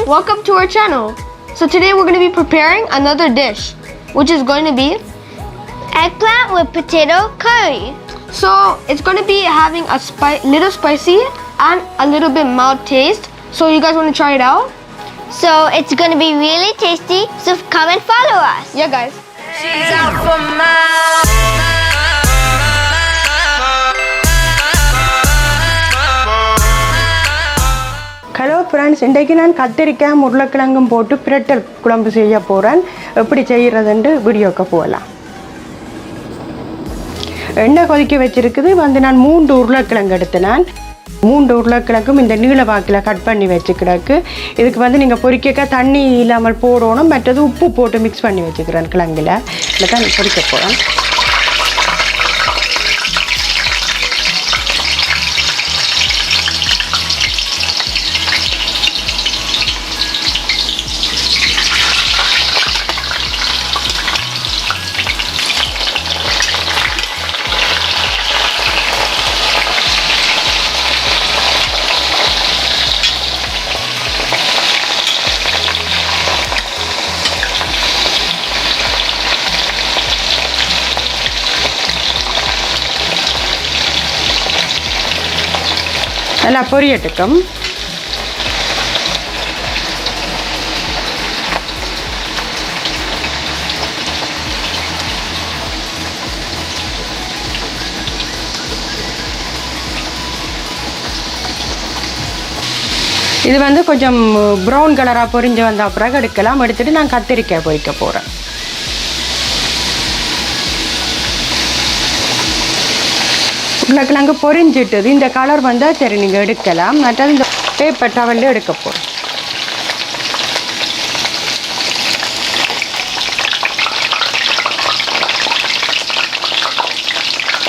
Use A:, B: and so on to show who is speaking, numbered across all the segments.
A: welcome to our channel. So today we're going to be preparing another dish, which is going to be
B: eggplant with potato curry.
A: So it's going to be having a little spicy and a little bit mild taste. So you guys want to try it out?
B: So it's going to be really tasty, so come and follow us.
A: Yeah guys.
C: She's out for
D: hello friends, இன்றைக்கு நான் கத்திரிக்காய் உருளைக்கிழங்கும் போட்டு பிரட்டல் குழம்பு செய்ய போகிறேன். எப்படி செய்கிறதுன்ட்டு வீடியோக்கு போகலாம். எண்ணெய் கொதிக்க வச்சுருக்குது நான் 3 உருளைக்கிழங்கு எடுத்தினேன். 3 உருளைக்கிழங்கும் இந்த நீள வாக்கில் கட் பண்ணி வச்சுக்கிடக்கு. இதுக்கு நீங்கள் பொரிக்க தண்ணி இல்லாமல் போடணும். மற்றது உப்பு போட்டு மிக்ஸ் பண்ணி வச்சுக்கிறேன் கிழங்குல. இதில் தான் பொரிக்க போகிறேன். நல்லா பொரியட்டும். இது கொஞ்சம் ப்ரௌன் கலராக பொரிஞ்சு வந்த பிறகு எடுக்கலாம். எடுத்துட்டு நான் கத்திரிக்காய் பொரிக்க போகிறேன். உருளைக்கிழங்கு பொரிஞ்சிட்டது. இந்த கலர் வந்தால் சரி நீங்கள் எடுக்கலாம். மற்றது இந்த பேப்பர் டவலில் எடுக்க போகிறோம்.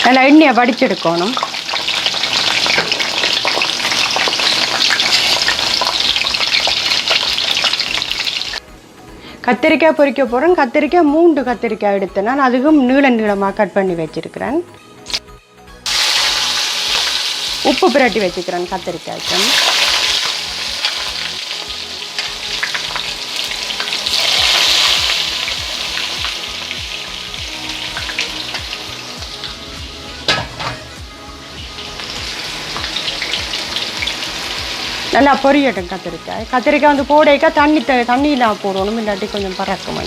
D: நல்லா எண்ணெயை வடிச்செடுக்கணும். கத்திரிக்காய் பொரிக்க போகிறேன். கத்திரிக்காய் 3 கத்திரிக்காய் எடுத்தேன். நான் அதுக்கும் நீளமாக கட் பண்ணி வச்சுருக்கிறேன். உப்பு பிரட்டி வச்சுக்கிறேன் கத்திரிக்காய்க்கு. நல்லா பொரியட்டும் கத்திரிக்காய். கத்திரிக்காய் போடைக்கா தண்ணியில் போடணும். இல்லாட்டி கொஞ்சம் பறக்கும்.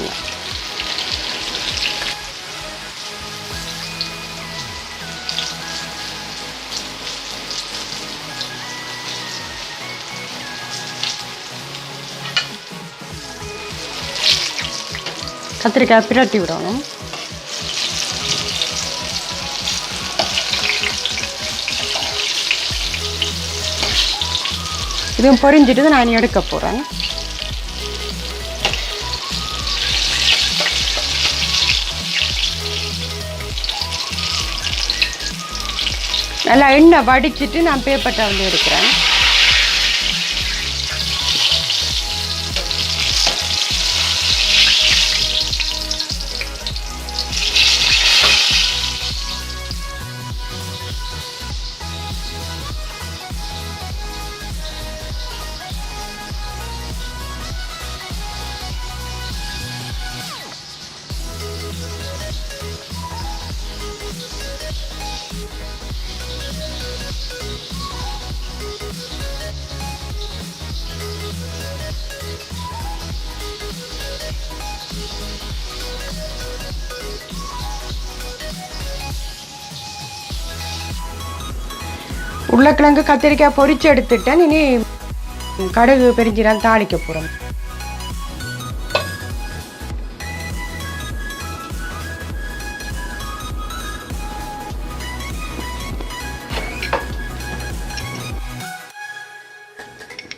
D: கத்திரிக்காய் பிரட்டி விடணும். இதுவும் பொரிஞ்சிட்டு நான் எடுக்க போகிறேன். நல்லா எண்ணெய் வடிச்சிட்டு நான் பேப்பர் டவல் எடுக்கிறேன். உருளைக்கிழங்கு கத்திரிக்காய் பொரிச்சு எடுத்துட்டேன். இனி கடுகு பெருஞ்சீரகம் தாளிக்க போகிறேன்.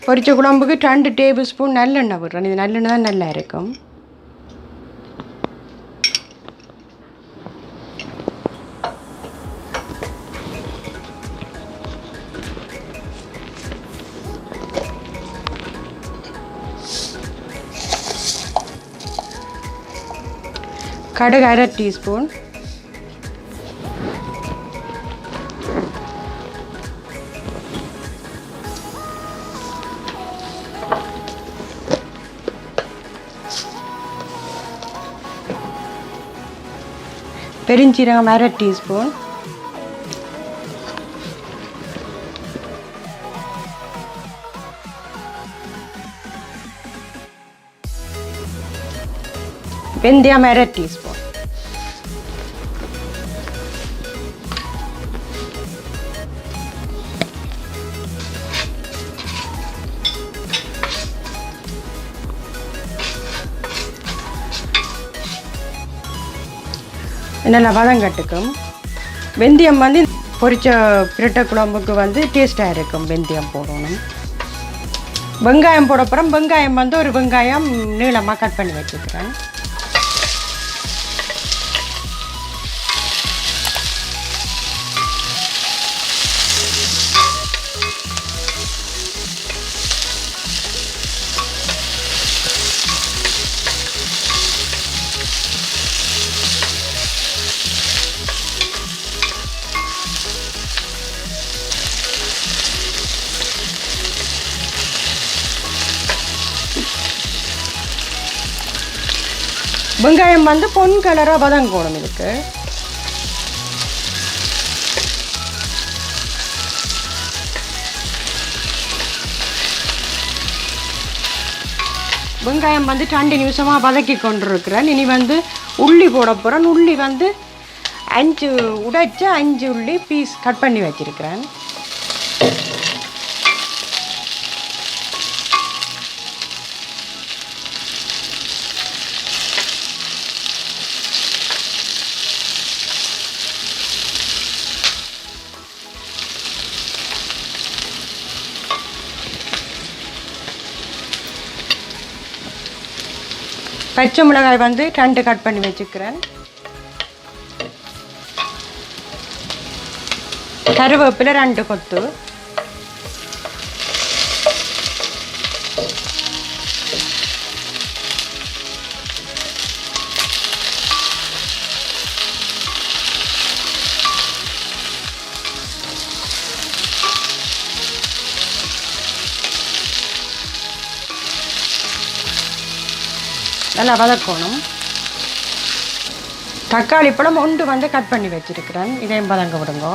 D: பொரிச்ச குழம்புக்கு 2 டேபிள் ஸ்பூன் நல்லெண்ணெய் விடுறேன். இது நல்லெண்ணெய் தான் நல்லா இருக்கும். கடுகு 1/2 டீஸ்பூன். பெருஞ்சீரகம் 1/2 டீஸ்பூன், வெந்தயம் 1/2 டீஸ்பூன், நல்லா வதங்கட்டுக்கும். வெந்தயம் வந்து பொரிச்ச பிரட்டை குழம்புக்கு வந்து டேஸ்ட்டாக இருக்கும். வெந்தயம் போடணும். வெங்காயம் போட போகிறோம். வெங்காயம் வந்து ஒரு வெங்காயம் நீளமாக கட் பண்ணி வச்சுக்கிறேன். வெங்காயம் வந்து பொன் கலராக வதங்கணும். இதுக்கு வெங்காயம் வந்து 2 நிமிஷமாக வதக்கி கொண்டிருக்கிறேன். இனி வந்து உள்ளி போட போகிறேன். உள்ளி வந்து 5 உடைச்ச 5 உள்ளி பீஸ் கட் பண்ணி வச்சிருக்கிறேன். பச்சை மிளகாய் வந்து 2 கட் பண்ணி வச்சுக்கிறேன். கருவேப்பிலை 2 கொத்து, நல்லா வதக்கணும். தக்காளி பழம் 1 வந்து கட் பண்ணி வச்சிருக்கிறேன். இதையும் வதங்க விடுங்க.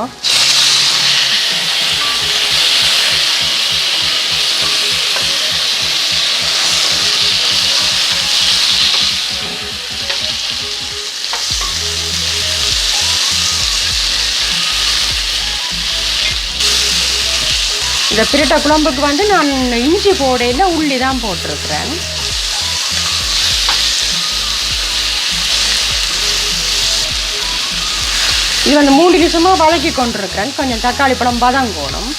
D: இந்த பிரட்டை குழம்புக்கு வந்து நான் இஞ்சி போடையில் உள்ளி தான் போட்டிருக்கிறேன். இது வந்து 3 நிமிஷமாக வதக்கி கொண்டிருக்கிறேன். கொஞ்சம் தக்காளி பழம் வதங்கணும்.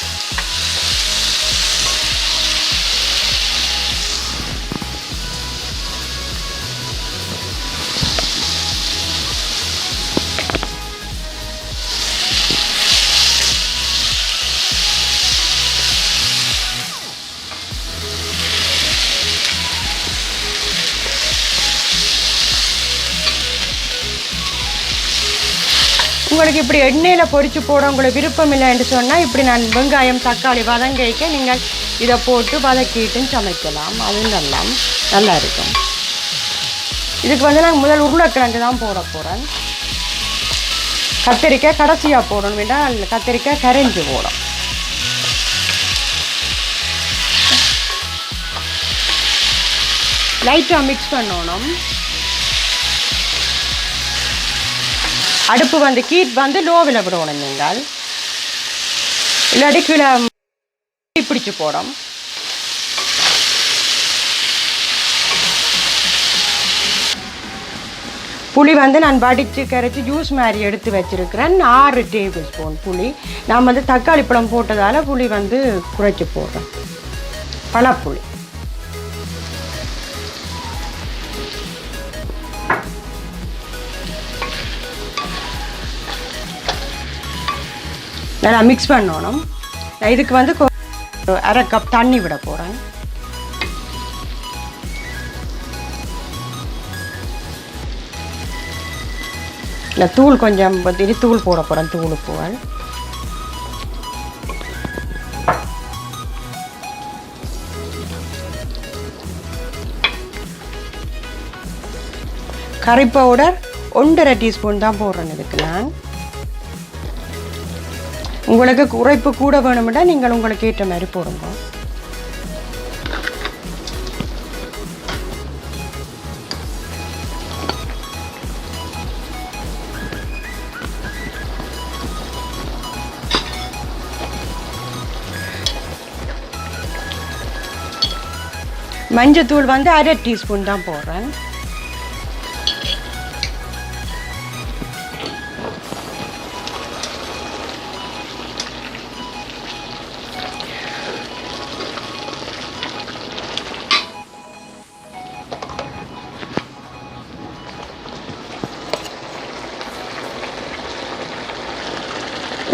D: உங்களுக்கு இப்படி எண்ணெயில் பொரித்து போட உங்களுக்கு விருப்பம் இல்லைன்னு சொன்னால் இப்படி நான் வெங்காயம் தக்காளி வதங்கிக்க நீங்கள் இதை போட்டு வதக்கிட்டுன்னு சமைக்கலாம். அதுவும் நல்லா இருக்கும். இதுக்கு வந்து நான் முதல் உருளைக்கிழங்கு தான் போட போகிறேன். கத்திரிக்காய் கடைசியாக போடணும். வேண்டாம் கத்திரிக்காய் கரைஞ்சி போடும். லைட்டாக மிக்ஸ் பண்ணணும். அடுப்பு வந்து கீட் வந்து லோவில் விடணும். நீங்கள் இல்லாட்டி கீழே பிடிச்சி போடும். புளி வந்து நான் வடித்து கரைச்சி ஜூஸ் மாதிரி எடுத்து வச்சிருக்கிறேன். 6 டேபிள் ஸ்பூன் புளி. நான் வந்து தக்காளி பழம் போட்டதால் புளி வந்து குறைச்சி போடுறேன். பழப்புளி. நல்லா மிக்ஸ் பண்ணணும். இதுக்கு வந்து 1/2 கப் தண்ணி விட போகிறேன். இல்லை தூள் கொஞ்சம் தூள் போட போகிறேன். தூள் உப்புகள் கறி பவுடர் 1.5 டீஸ்பூன் தான் போடுறேன் இதுக்கு நான். உங்களுக்கு உரைப்பு கூட வேணும்னா நீங்கள் உங்களுக்கு ஏற்ற மாதிரி போடுங்க. மஞ்சத்தூள் வந்து 1/2 டீஸ்பூன் தான் போடுறேன்.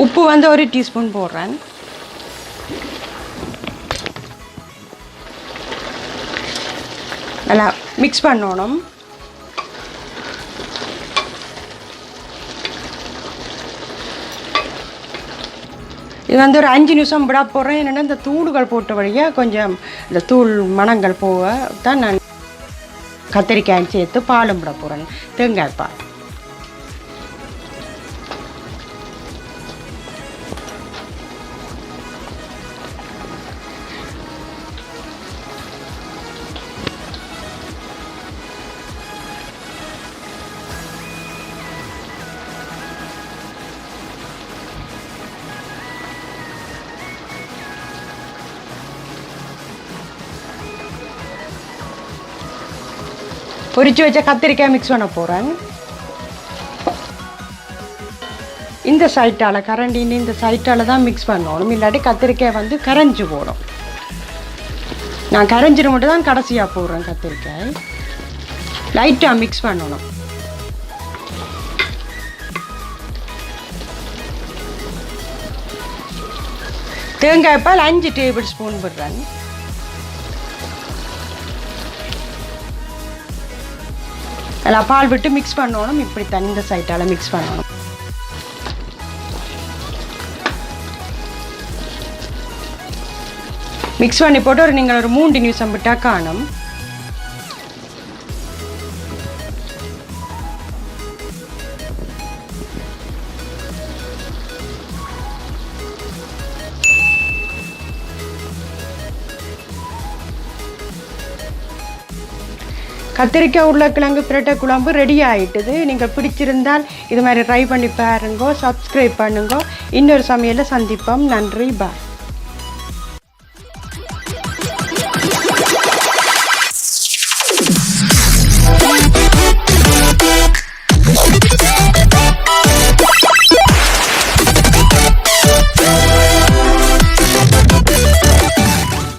D: உப்பு வந்து 1 டீஸ்பூன் போடுறேன். நல்லா மிக்ஸ் பண்ணணும். இது வந்து ஒரு 5 நிமிஷம் விட போடுறேன். என்னென்னா இந்த தூள்கள் போட்ட வழியாக கொஞ்சம் இந்த தூள் மணங்கள் போக தான் நான் கத்திரிக்காய் சேர்த்து பாலும் விட போகிறேன், தேங்காய் பால். பொரிச்சு வச்ச கத்திரிக்காய் மிக்ஸ் பண்ண போகிறேன். இந்த சைட்டால் கரண்டின்னு இந்த சைட்டால் தான் மிக்ஸ் பண்ணணும், இல்லாட்டி கத்திரிக்காய் வந்து கரைஞ்சி போடும். நான் கரைஞ்சிட்டு மட்டும் தான் கடைசியாக போடுறேன். கத்திரிக்காய் லைட்டாக மிக்ஸ் பண்ணணும். தேங்காய் பால் 5 டேபிள் ஸ்பூன் போடுறேன். எல்லாம் பால் விட்டு மிக்ஸ் பண்ணணும். இப்படி தண்ணி சைட்டால் மிக்ஸ் பண்ணணும். மிக்ஸ் பண்ணி போட்டு நீங்கள் ஒரு 3 நிமிஷம் விட்டால் காணும். கத்திரிக்காய் உருளைக்கிழங்கு பிரட்டை குழம்பு ரெடி ஆகிட்டுது. நீங்கள் பிடிச்சிருந்தால் இது மாதிரி ட்ரை பண்ணி பாருங்க, சப்ஸ்கிரைப் பண்ணுங்க. இன்னொரு சமையலில் சந்திப்போம். நன்றி, பாய்.